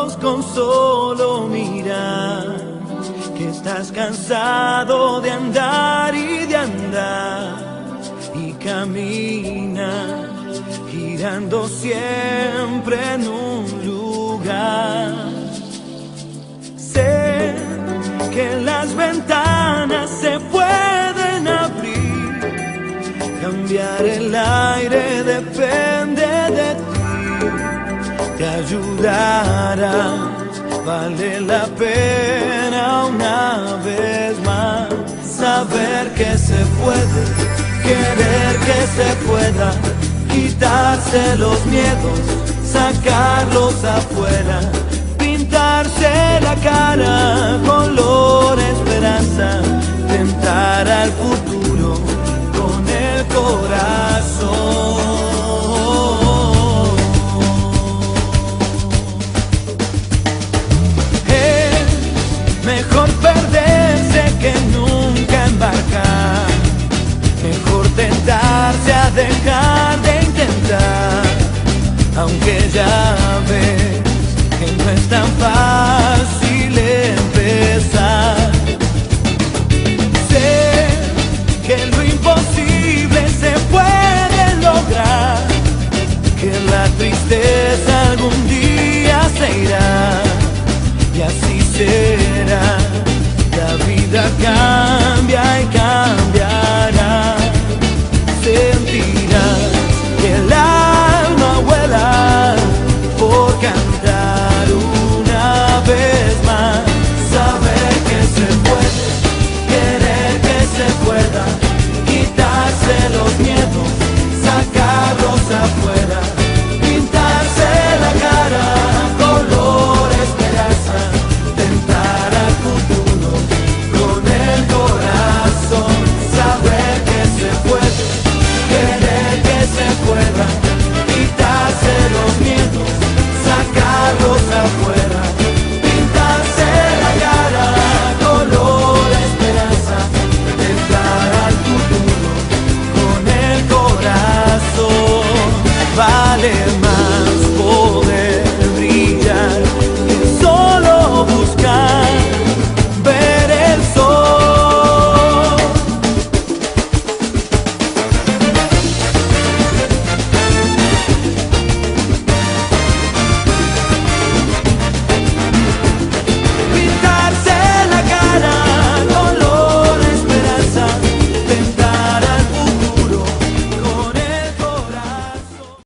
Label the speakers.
Speaker 1: ojos con solo mirar, que estás cansado de andar y de andar, y caminas girando siempre en un lugar. Sé que las ventanas se pueden abrir, cambiar el aire depende de ti. Te ayudará, vale la pena una vez más saber que se puede, querer que se pueda, quitarse los miedos, sacarlos afuera, pintarse la cara color esperanza, tentar al futuro con el corazón. Mejor perderse que nunca embarcar, mejor tentarse a dejar de intentar, aunque ya ves que no es tan fácil empezar. Sé que lo imposible se puede lograr, que la tristeza algún día se irá, y así será.